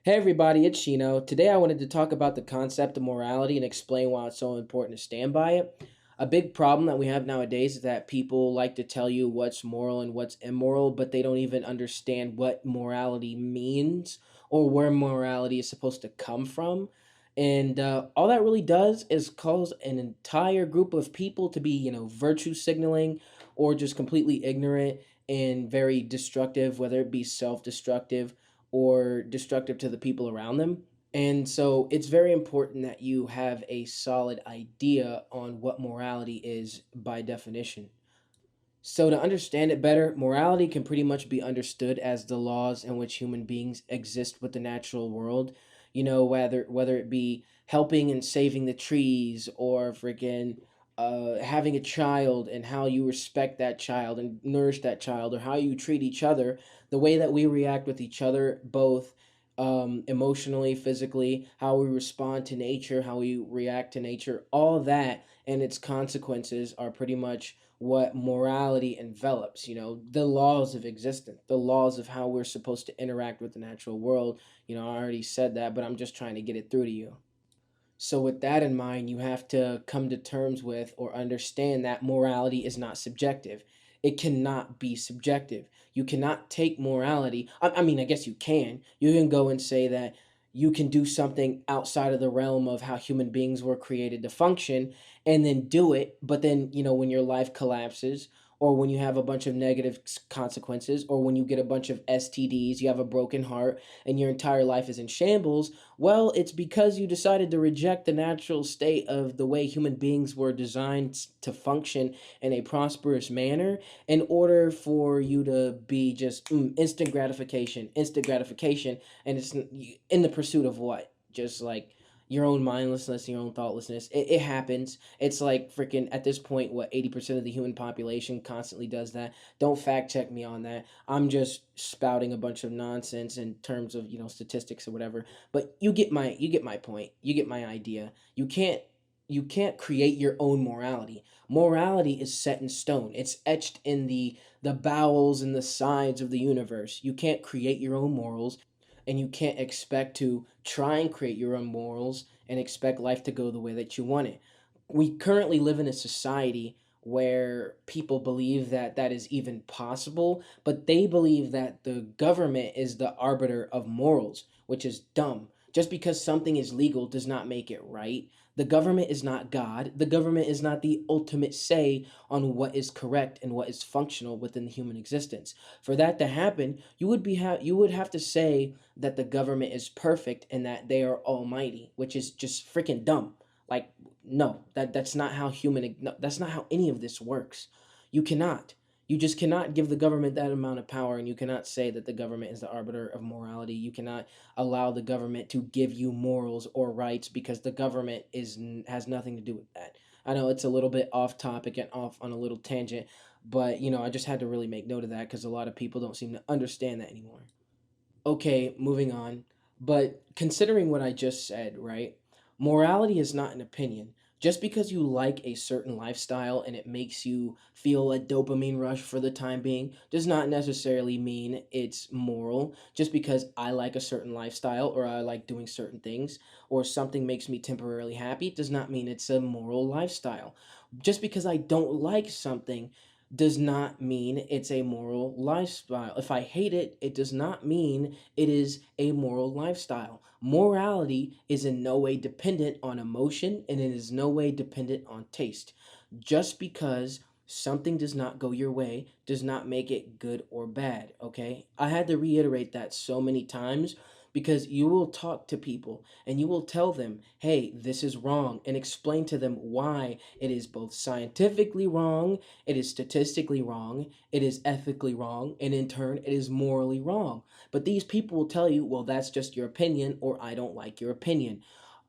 Hey everybody, it's Shino. Today I wanted to talk about the concept of morality and explain why it's so important to stand by it. A big problem that we have nowadays is that people like to tell you what's moral and what's immoral, but they don't even understand what morality means or where morality is supposed to come from. And all that really does is cause an entire group of people to be, virtue signaling or just completely ignorant and very destructive, whether it be self destructive or destructive to the people around them. And so it's very important that you have a solid idea on what morality is by definition. So, to understand it better, morality can pretty much be understood as the laws in which human beings exist with the natural world. Whether it be helping and saving the trees or freaking having a child and how you respect that child and nourish that child, or how you treat each other, the way that we react with each other, both emotionally, physically, how we respond to nature, how we react to nature, all that and its consequences are pretty much what morality envelops. The laws of existence, the laws of how we're supposed to interact with the natural world. I already said that, but I'm just trying to get it through to you. So, with that in mind, you have to come to terms with or understand that morality is not subjective. It cannot be subjective. You cannot take morality. I mean, I guess you can. You can go and say that you can do something outside of the realm of how human beings were created to function and then do it. But then, when your life collapses, or when you have a bunch of negative consequences, or when you get a bunch of STDs, you have a broken heart, and your entire life is in shambles, well, it's because you decided to reject the natural state of the way human beings were designed to function in a prosperous manner in order for you to be just instant gratification, and it's in the pursuit of what? Just like your own mindlessness, your own thoughtlessness. It happens. It's like freaking at this point, what, 80% of the human population constantly does that. Don't fact check me on that. I'm just spouting a bunch of nonsense in terms of, statistics or whatever. But you get my point. You get my idea. You can't create your own morality. Morality is set in stone. It's etched in the bowels and the sides of the universe. You can't create your own morals, and you can't expect to try and create your own morals and expect life to go the way that you want it. We currently live in a society where people believe that that is even possible, but they believe that the government is the arbiter of morals, which is dumb. Just because something is legal does not make it right. The government is not God. The government is not the ultimate say on what is correct and what is functional within the human existence. For that to happen, you would have to say that the government is perfect and that they are almighty, which is just freaking dumb. Like, no, that's not how no, that's not how any of this works. You cannot. You just cannot give the government that amount of power, and you cannot say that the government is the arbiter of morality. You cannot allow the government to give you morals or rights, because the government has nothing to do with that. I know it's a little bit off topic and off on a little tangent, but I just had to really make note of that because a lot of people don't seem to understand that anymore. Okay, moving on. But considering what I just said, right? Morality is not an opinion. Just because you like a certain lifestyle and it makes you feel a dopamine rush for the time being does not necessarily mean it's moral. Just because I like a certain lifestyle, or I like doing certain things, or something makes me temporarily happy does not mean it's a moral lifestyle. Just because I don't like something does not mean it's a moral lifestyle. If I hate it, it does not mean it is a moral lifestyle. Morality is in no way dependent on emotion, and it is no way dependent on taste. Just because something does not go your way does not make it good or bad, okay? I had to reiterate that so many times because you will talk to people and you will tell them, hey, this is wrong, and explain to them why it is both scientifically wrong, it is statistically wrong, it is ethically wrong, and in turn, it is morally wrong. But these people will tell you, well, that's just your opinion, or I don't like your opinion.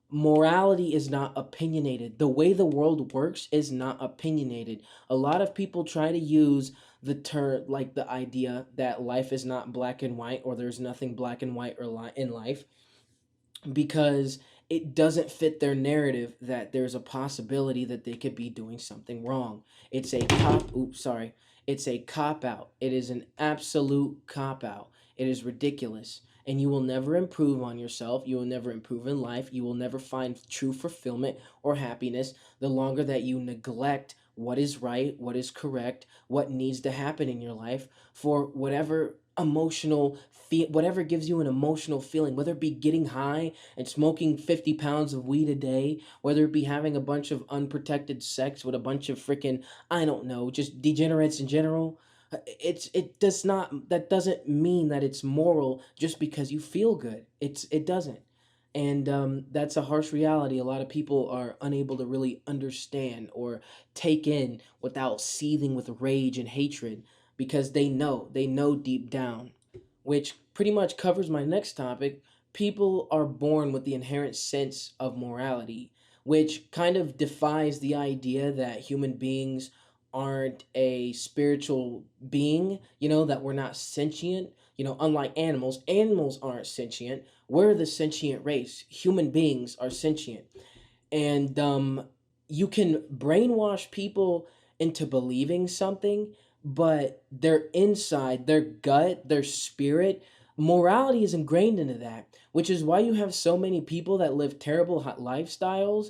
Morality is not opinionated. The way the world works is not opinionated. A lot of people try to use the term, like the idea that life is not black and white, or there's nothing black and white in life, because it doesn't fit their narrative that there's a possibility that they could be doing something wrong. It's a cop oops, sorry. It's a cop out. It is an absolute cop out. It is ridiculous. and you will never improve on yourself. You will never improve in life. You will never find true fulfillment or happiness the longer that you neglect what is right, what is correct, what needs to happen in your life for whatever whatever gives you an emotional feeling, whether it be getting high and smoking 50 pounds of weed a day, whether it be having a bunch of unprotected sex with a bunch of freaking, I don't know, just degenerates in general. It does not, that doesn't mean that it's moral just because you feel good. It doesn't. And that's a harsh reality a lot of people are unable to really understand or take in without seething with rage and hatred, because they know deep down, which pretty much covers my next topic. People are born with the inherent sense of morality, which kind of defies the idea that human beings aren't a spiritual being, that we're not sentient. Unlike animals, animals aren't sentient. We're the sentient race. Human beings are sentient. And you can brainwash people into believing something, but their inside, their gut, their spirit, morality is ingrained into that, which is why you have so many people that live terrible lifestyles,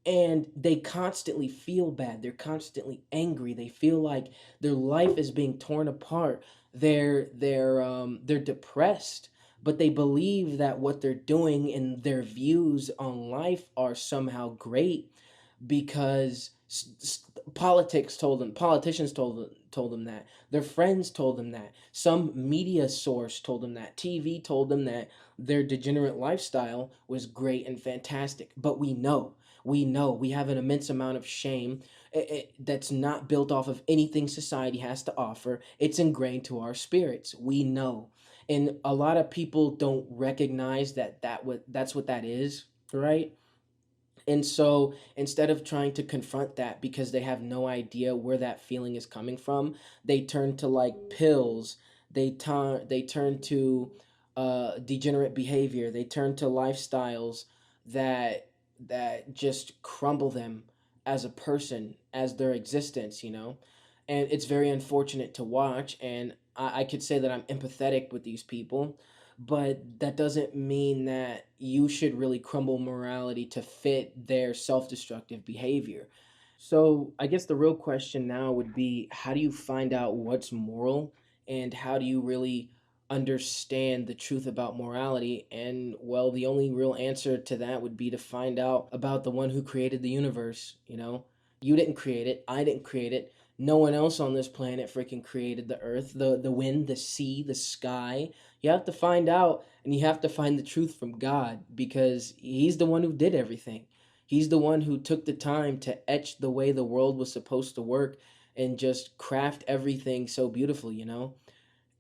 and they constantly feel bad. They're constantly angry. They feel like their life is being torn apart. They're depressed, but they believe that what they're doing and their views on life are somehow great because politicians told them that, their friends told them that, some media source told them that, TV told them that their degenerate lifestyle was great and fantastic. But we have an immense amount of shame, that's not built off of anything society has to offer. It's ingrained to our spirits. We know, and a lot of people don't recognize that's what that is, right? And so instead of trying to confront that because they have no idea where that feeling is coming from, they turn to like pills. They turn to degenerate behavior. They turn to lifestyles that just crumble them as a person, as their existence. And it's very unfortunate to watch. And I could say that I'm empathetic with these people, but that doesn't mean that you should really crumble morality to fit their self-destructive behavior. So I guess the real question now would be, how do you find out what's moral, and how do you really understand the truth about morality? And well, the only real answer to that would be to find out about the one who created the universe. You didn't create it, I didn't create it. No one else on this planet freaking created the earth, the wind, the sea, the sky. You have to find out, and you have to find the truth from God, because he's the one who did everything. He's the one who took the time to etch the way the world was supposed to work and just craft everything so beautifully.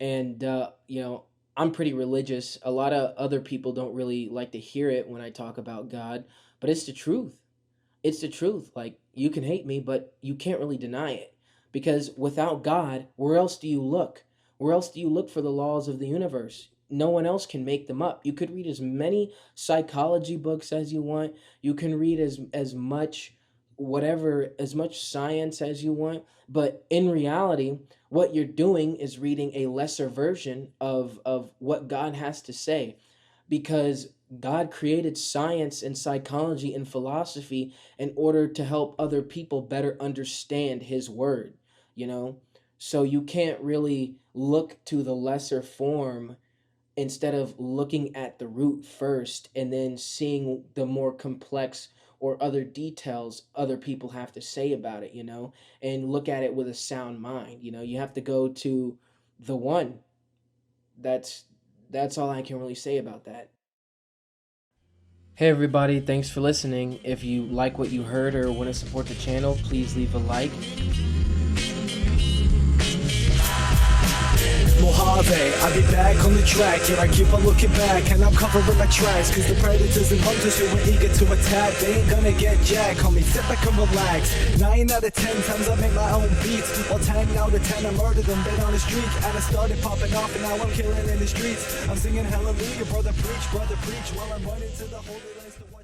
And I'm pretty religious. A lot of other people don't really like to hear it when I talk about God, but it's the truth. It's the truth. Like, you can hate me, but you can't really deny it. Because without God, where else do you look? Where else do you look for the laws of the universe? No one else can make them up. You could read as many psychology books as you want. You can read as much as much science as you want, but in reality, what you're doing is reading a lesser version of what God has to say, because God created science and psychology and philosophy in order to help other people better understand his word, you know? So you can't really look to the lesser form instead of looking at the root first and then seeing the more complex or other details other people have to say about it, and look at it with a sound mind. You have to go to the one. That's all I can really say about that. Hey everybody, thanks for listening. If you like what you heard or want to support the channel, please leave a like. Mojave, I'll be back on the track. Yeah, I keep on looking back and I'm covering my tracks, cause the predators and hunters who are eager to attack, they ain't gonna get jack. Homie, sit back and relax. 9 out of 10 times I make my own beats, while 10 out of 10 I murdered them, been on the streak. And I started popping off and now I'm killing in the streets. I'm singing hallelujah, brother preach while I'm running to the holy lands to watch.